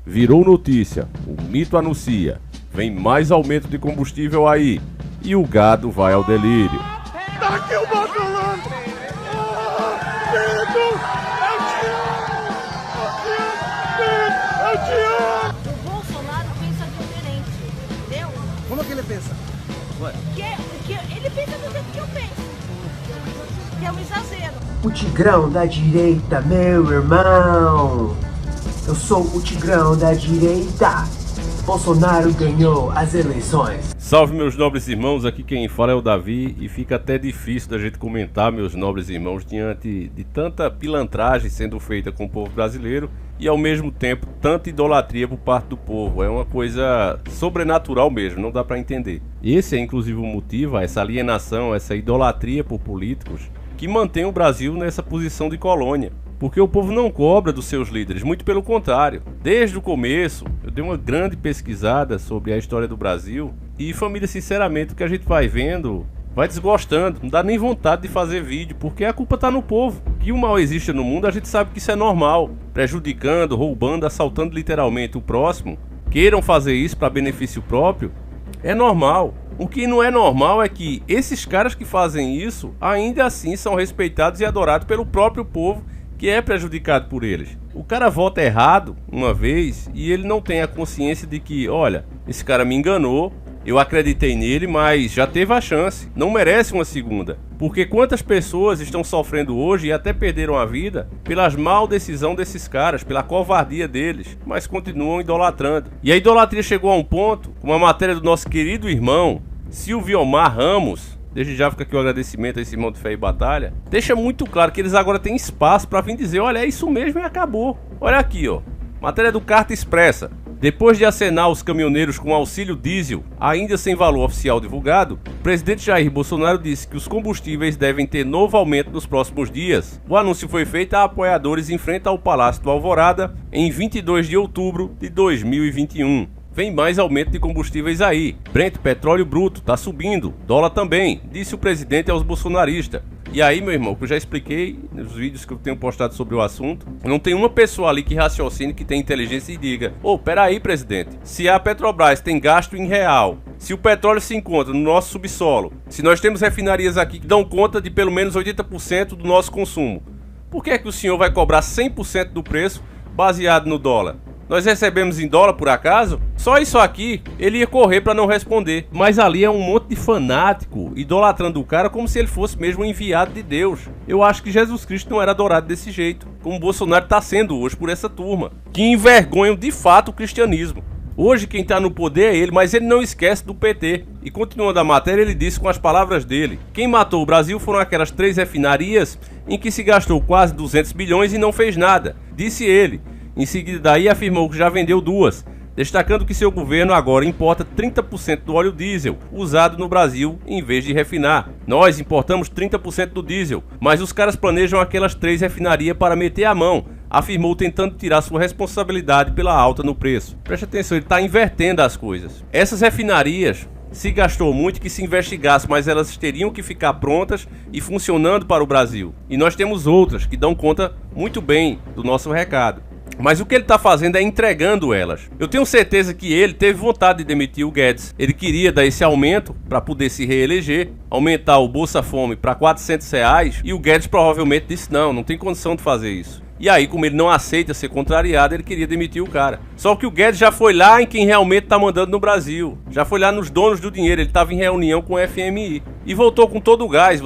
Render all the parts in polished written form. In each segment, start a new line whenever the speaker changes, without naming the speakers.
Virou notícia, o mito anuncia, vem mais aumento de combustível aí, e o gado vai ao delírio.
Tá aqui o Bacolano! Pedro! Eu te amo!
O Bolsonaro pensa diferente, entendeu?
Como que ele pensa? Ué?
Ele pensa do jeito que eu penso. Que é um exagero.
O Tigrão da direita, meu irmão. Eu sou o Tigrão da direita. Bolsonaro ganhou as eleições.
Salve, meus nobres irmãos, aqui quem fala é o Davi. E fica até difícil da gente comentar, meus nobres irmãos, diante de tanta pilantragem sendo feita com o povo brasileiro e ao mesmo tempo tanta idolatria por parte do povo. É uma coisa sobrenatural mesmo, não dá pra entender. Esse é inclusive o motivo, essa alienação, essa idolatria por políticos que mantém o Brasil nessa posição de colônia. Porque o povo não cobra dos seus líderes, muito pelo contrário. Desde o começo, eu dei uma grande pesquisada sobre a história do Brasil e, família, sinceramente, o que a gente vai vendo vai desgostando. Não dá nem vontade de fazer vídeo, porque a culpa tá no povo. Que o mal existe no mundo, a gente sabe que isso é normal. Prejudicando, roubando, assaltando literalmente o próximo, queiram fazer isso para benefício próprio, é normal. O que não é normal é que esses caras que fazem isso, ainda assim são respeitados e adorados pelo próprio povo, que é prejudicado por eles. O cara vota errado uma vez e ele não tem a consciência de que, olha, esse cara me enganou, eu acreditei nele, mas já teve a chance, não merece uma segunda. Porque quantas pessoas estão sofrendo hoje e até perderam a vida pelas mal decisões desses caras, pela covardia deles, mas continuam idolatrando. E a idolatria chegou a um ponto, com uma matéria do nosso querido irmão Silviomar Ramos. Desde já fica aqui o agradecimento a esse irmão de fé e batalha. Deixa muito claro que eles agora têm espaço para vir dizer, olha, é isso mesmo e acabou. Olha aqui, ó. Matéria do Carta Expressa. Depois de acenar os caminhoneiros com auxílio diesel, ainda sem valor oficial divulgado, o presidente Jair Bolsonaro disse que os combustíveis devem ter novo aumento nos próximos dias. O anúncio foi feito a apoiadores em frente ao Palácio do Alvorada em 22 de outubro de 2021. Vem mais aumento de combustíveis aí. Brent, petróleo bruto, tá subindo. Dólar também, disse o presidente aos bolsonaristas. E aí, meu irmão, que eu já expliquei nos vídeos que eu tenho postado sobre o assunto, não tem uma pessoa ali que raciocine, que tem inteligência e diga, peraí, presidente, se a Petrobras tem gasto em real, se o petróleo se encontra no nosso subsolo, se nós temos refinarias aqui que dão conta de pelo menos 80% do nosso consumo, por que é que o senhor vai cobrar 100% do preço baseado no dólar? Nós recebemos em dólar por acaso? Só isso aqui, ele ia correr pra não responder. Mas ali é um monte de fanático idolatrando o cara como se ele fosse mesmo um enviado de Deus. Eu acho que Jesus Cristo não era adorado desse jeito, como Bolsonaro tá sendo hoje por essa turma, que envergonham de fato o cristianismo. Hoje quem tá no poder é ele, mas ele não esquece do PT. E continuando a matéria, ele disse com as palavras dele: quem matou o Brasil foram aquelas 3 refinarias em que se gastou quase 200 bilhões e não fez nada, disse ele. Em seguida daí afirmou que já vendeu 2, destacando que seu governo agora importa 30% do óleo diesel usado no Brasil em vez de refinar. Nós importamos 30% do diesel, mas os caras planejam aquelas 3 refinarias para meter a mão, afirmou, tentando tirar sua responsabilidade pela alta no preço. Preste atenção, ele está invertendo as coisas. Essas refinarias se gastou muito que se investigasse, mas elas teriam que ficar prontas e funcionando para o Brasil. E nós temos outras que dão conta muito bem do nosso recado. Mas o que ele está fazendo é entregando elas. Eu tenho certeza que ele teve vontade de demitir o Guedes. Ele queria dar esse aumento para poder se reeleger, aumentar o Bolsa Fome para R$400, e o Guedes provavelmente disse não tem condição de fazer isso. E aí, como ele não aceita ser contrariado, ele queria demitir o cara. Só que o Guedes já foi lá em quem realmente está mandando no Brasil. Já foi lá nos donos do dinheiro, ele estava em reunião com o FMI. E voltou com todo o gás.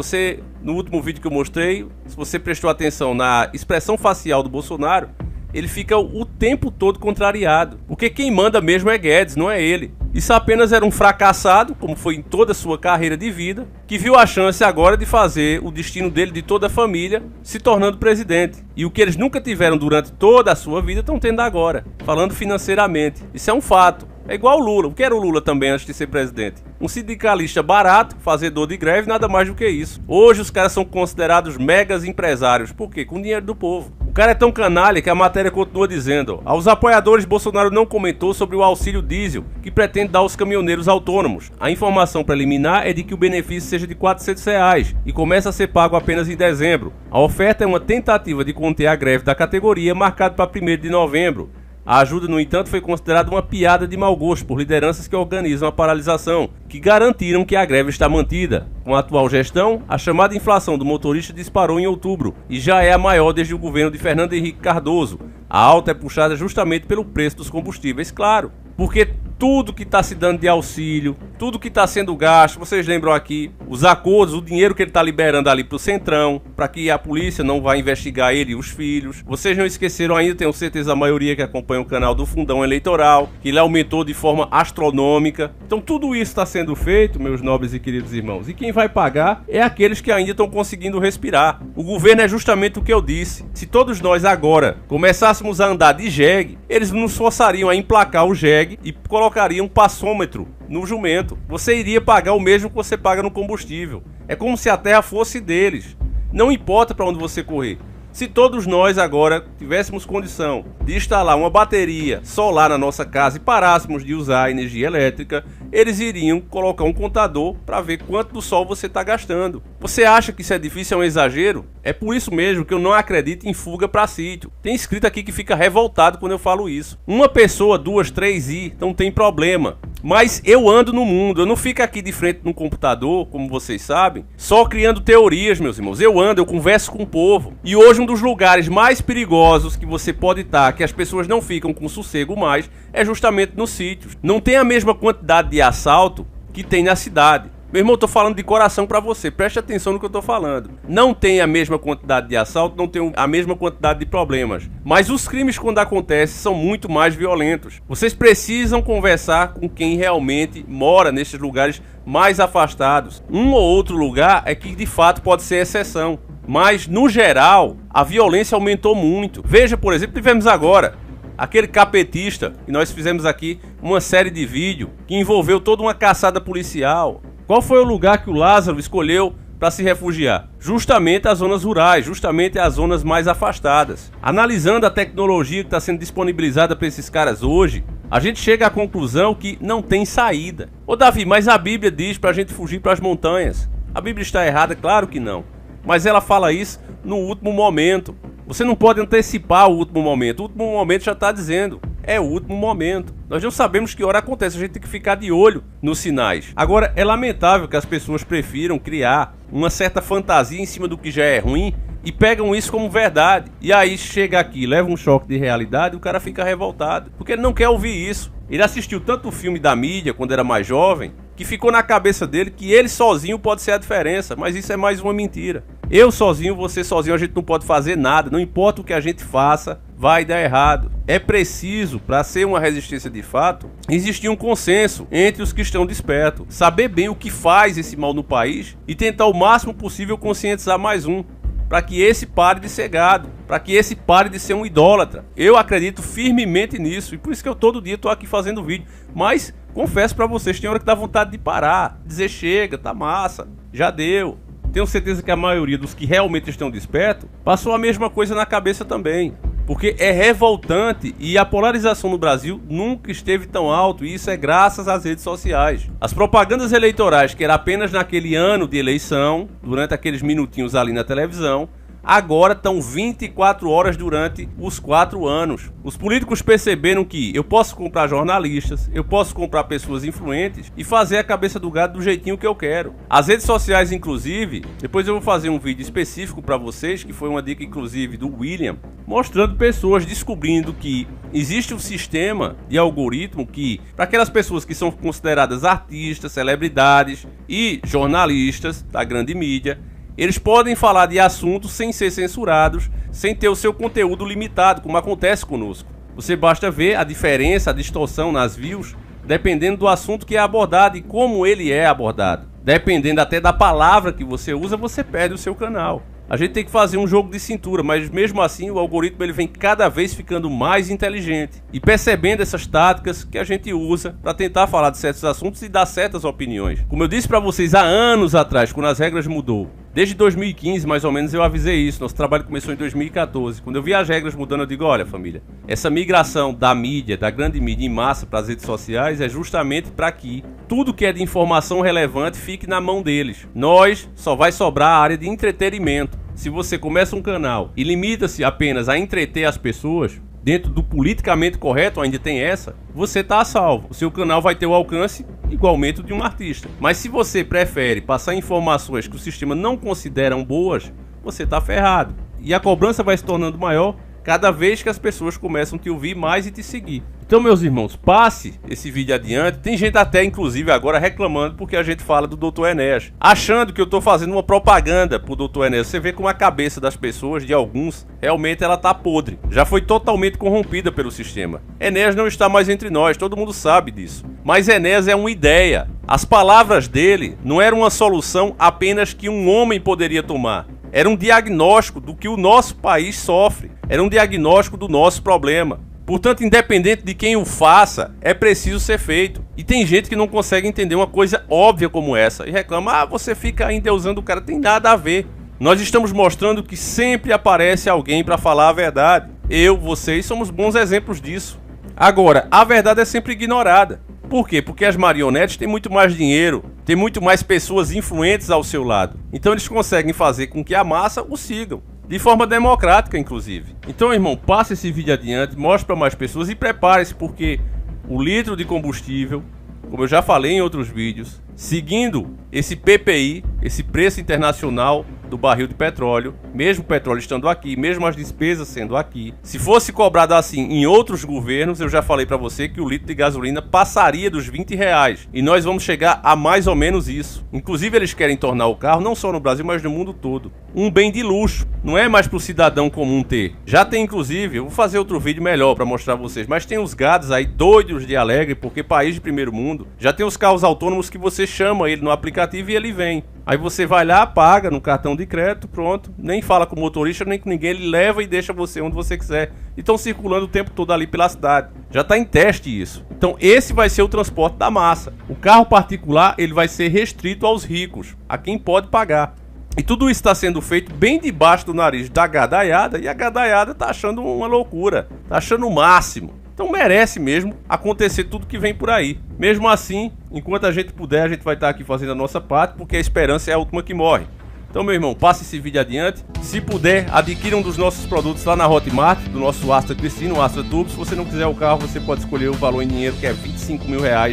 No último vídeo que eu mostrei, se você prestou atenção na expressão facial do Bolsonaro, ele fica o tempo todo contrariado, porque quem manda mesmo é Guedes, não é ele. Isso apenas era um fracassado, como foi em toda a sua carreira de vida, que viu a chance agora de fazer o destino dele, de toda a família, se tornando presidente. E o que eles nunca tiveram durante toda a sua vida estão tendo agora, falando financeiramente. Isso é um fato. É igual o Lula. O que era o Lula também antes de ser presidente? Um sindicalista barato, fazedor de greve, nada mais do que isso. Hoje os caras são considerados megas empresários. Por quê? Com dinheiro do povo. O cara é tão canalha que a matéria continua dizendo: aos apoiadores, Bolsonaro não comentou sobre o auxílio diesel que pretende dar aos caminhoneiros autônomos. A informação preliminar é de que o benefício seja de R$400 e começa a ser pago apenas em dezembro. A oferta é uma tentativa de conter a greve da categoria marcada para 1º de novembro. A ajuda, no entanto, foi considerada uma piada de mau gosto por lideranças que organizam a paralisação, que garantiram que a greve está mantida. Com a atual gestão, a chamada inflação do motorista disparou em outubro e já é a maior desde o governo de Fernando Henrique Cardoso. A alta é puxada justamente pelo preço dos combustíveis, claro, porque tudo que está se dando de auxílio, tudo que está sendo gasto, vocês lembram aqui, os acordos, o dinheiro que ele está liberando ali para o Centrão, para que a polícia não vá investigar ele e os filhos. Vocês não esqueceram ainda, tenho certeza a maioria que acompanha o canal, do fundão eleitoral, que ele aumentou de forma astronômica. Então tudo isso está sendo feito, meus nobres e queridos irmãos, e quem vai pagar é aqueles que ainda estão conseguindo respirar. O governo é justamente o que eu disse. Se todos nós agora começássemos a andar de jegue, eles nos forçariam a emplacar o jegue e colocariam um passômetro no jumento. Você iria pagar o mesmo que você paga no combustível. É como se a terra fosse deles. Não importa para onde você correr. Se todos nós agora tivéssemos condição de instalar uma bateria solar na nossa casa e parássemos de usar energia elétrica, eles iriam colocar um contador para ver quanto do sol você está gastando. Você acha que isso é difícil, é um exagero? É por isso mesmo que eu não acredito em fuga para sítio. Tem escrito aqui que fica revoltado quando eu falo isso. Uma pessoa, 2, 3 não tem problema. Mas eu ando no mundo, eu não fico aqui de frente num computador, como vocês sabem, só criando teorias, meus irmãos. Eu ando, eu converso com o povo. E hoje um dos lugares mais perigosos que você pode estar, que as pessoas não ficam com sossego mais, é justamente nos sítios. Não tem a mesma quantidade de assalto que tem na cidade. Meu irmão, eu tô falando de coração pra você, preste atenção no que eu tô falando. Não tem a mesma quantidade de assalto, não tem a mesma quantidade de problemas. Mas os crimes, quando acontecem, são muito mais violentos. Vocês precisam conversar com quem realmente mora nesses lugares mais afastados. Um ou outro lugar é que de fato pode ser exceção. Mas, no geral, a violência aumentou muito. Veja, por exemplo, tivemos agora aquele capetista, e nós fizemos aqui uma série de vídeos que envolveu toda uma caçada policial. Qual foi o lugar que o Lázaro escolheu para se refugiar? Justamente as zonas rurais, justamente as zonas mais afastadas. Analisando a tecnologia que está sendo disponibilizada para esses caras hoje, a gente chega à conclusão que não tem saída. Ô Davi, mas a Bíblia diz para a gente fugir para as montanhas. A Bíblia está errada? Claro que não. Mas ela fala isso no último momento. Você não pode antecipar o último momento. O último momento já está dizendo. É o último momento. Nós não sabemos que hora acontece, a gente tem que ficar de olho nos sinais. Agora, é lamentável que as pessoas prefiram criar uma certa fantasia em cima do que já é ruim e pegam isso como verdade. E aí chega aqui, leva um choque de realidade e o cara fica revoltado, porque ele não quer ouvir isso. Ele assistiu tanto filme da mídia quando era mais jovem, que ficou na cabeça dele que ele sozinho pode ser a diferença, mas isso é mais uma mentira. Eu sozinho, você sozinho, a gente não pode fazer nada, não importa o que a gente faça, vai dar errado. É preciso, para ser uma resistência de fato, existir um consenso entre os que estão despertos, saber bem o que faz esse mal no país e tentar o máximo possível conscientizar mais um, para que esse pare de ser gado, para que esse pare de ser um idólatra. Eu acredito firmemente nisso e por isso que eu todo dia estou aqui fazendo vídeo, mas confesso para vocês, tem hora que dá vontade de parar, dizer chega, tá massa, já deu. Tenho certeza que a maioria dos que realmente estão despertos passou a mesma coisa na cabeça também. Porque é revoltante e a polarização no Brasil nunca esteve tão alto, e isso é graças às redes sociais. As propagandas eleitorais, que era apenas naquele ano de eleição, durante aqueles minutinhos ali na televisão, agora estão 24 horas durante os 4 anos. Os políticos perceberam que eu posso comprar jornalistas, eu posso comprar pessoas influentes e fazer a cabeça do gado do jeitinho que eu quero. As redes sociais, inclusive, depois eu vou fazer um vídeo específico para vocês, que foi uma dica inclusive do William, mostrando pessoas descobrindo que existe um sistema de algoritmo que, para aquelas pessoas que são consideradas artistas, celebridades e jornalistas da grande mídia, eles podem falar de assuntos sem ser censurados, sem ter o seu conteúdo limitado, como acontece conosco. Você basta ver a diferença, a distorção nas views, dependendo do assunto que é abordado e como ele é abordado. Dependendo até da palavra que você usa, você perde o seu canal. A gente tem que fazer um jogo de cintura, mas mesmo assim o algoritmo ele vem cada vez ficando mais inteligente e percebendo essas táticas que a gente usa para tentar falar de certos assuntos e dar certas opiniões. Como eu disse para vocês há anos atrás, quando as regras mudou, desde 2015 mais ou menos eu avisei isso, nosso trabalho começou em 2014. Quando eu vi as regras mudando, eu digo, olha família, essa migração da mídia, da grande mídia em massa para as redes sociais é justamente para que tudo que é de informação relevante fique na mão deles. Nós só vai sobrar a área de entretenimento. Se você começa um canal e limita-se apenas a entreter as pessoas, dentro do politicamente correto, ainda tem essa, você tá a salvo. O seu canal vai ter o alcance igualmente de um artista. Mas se você prefere passar informações que o sistema não considera boas, você tá ferrado. E a cobrança vai se tornando maior cada vez que as pessoas começam a te ouvir mais e te seguir. Então, meus irmãos, passe esse vídeo adiante. Tem gente até, inclusive, agora reclamando porque a gente fala do Dr. Enéas, achando que eu tô fazendo uma propaganda pro Dr. Enéas. Você vê como a cabeça das pessoas, de alguns, realmente ela tá podre. Já foi totalmente corrompida pelo sistema. Enéas não está mais entre nós, todo mundo sabe disso. Mas Enéas é uma ideia. As palavras dele não eram uma solução apenas que um homem poderia tomar. Era um diagnóstico do que o nosso país sofre. Era um diagnóstico do nosso problema. Portanto, independente de quem o faça, é preciso ser feito. E tem gente que não consegue entender uma coisa óbvia como essa e reclama, você fica endeusando o cara. Tem nada a ver. Nós estamos mostrando que sempre aparece alguém para falar a verdade. Eu, vocês, somos bons exemplos disso. Agora, a verdade é sempre ignorada. Por quê? Porque as marionetes têm muito mais dinheiro, tem muito mais pessoas influentes ao seu lado. Então eles conseguem fazer com que a massa o sigam. De forma democrática, inclusive. Então, irmão, passe esse vídeo adiante, mostre para mais pessoas e prepare-se, porque o litro de combustível, como eu já falei em outros vídeos, seguindo esse PPI, esse preço internacional do barril de petróleo, mesmo o petróleo estando aqui, mesmo as despesas sendo aqui, se fosse cobrado assim em outros governos, eu já falei para você que o litro de gasolina passaria dos R$20 e nós vamos chegar a mais ou menos isso. Inclusive eles querem tornar o carro, não só no Brasil, mas no mundo todo, um bem de luxo. Não é mais para o cidadão comum ter. Já tem, inclusive, eu vou fazer outro vídeo melhor para mostrar a vocês, mas tem os gados aí doidos de alegre, porque país de primeiro mundo, já tem os carros autônomos que você chama ele no aplicativo e ele vem. Aí você vai lá, paga no cartão de crédito, pronto, nem fala com o motorista, nem com ninguém, ele leva e deixa você onde você quiser. E estão circulando o tempo todo ali pela cidade. Já está em teste isso. Então esse vai ser o transporte da massa. O carro particular, ele vai ser restrito aos ricos, a quem pode pagar. E tudo isso está sendo feito bem debaixo do nariz da gadaiada, e a gadaiada está achando uma loucura, está achando o máximo. Então merece mesmo acontecer tudo que vem por aí. Mesmo assim, enquanto a gente puder, a gente vai estar aqui fazendo a nossa parte, porque a esperança é a última que morre. Então, meu irmão, passe esse vídeo adiante. Se puder, adquira um dos nossos produtos lá na Hotmart, do nosso Astra Cristino, o Astra Turbo. Se você não quiser o carro, você pode escolher o valor em dinheiro, que é R$25 mil. A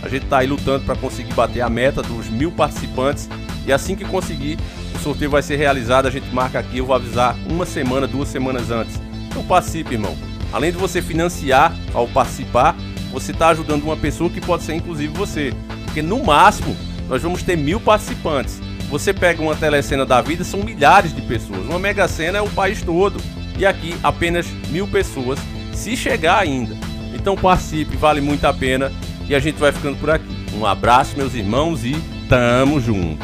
gente está aí lutando para conseguir bater a meta dos 1000 participantes. E assim que conseguir, o sorteio vai ser realizado. A gente marca aqui, eu vou avisar uma semana, 2 semanas antes. Então participe, irmão. Além de você financiar ao participar, você está ajudando uma pessoa que pode ser inclusive você. Porque no máximo, nós vamos ter 1000 participantes. Você pega uma telecena da vida, são milhares de pessoas. Uma mega sena é o país todo. E aqui apenas 1000 pessoas, se chegar ainda. Então participe, vale muito a pena. E a gente vai ficando por aqui. Um abraço, meus irmãos, e tamo junto.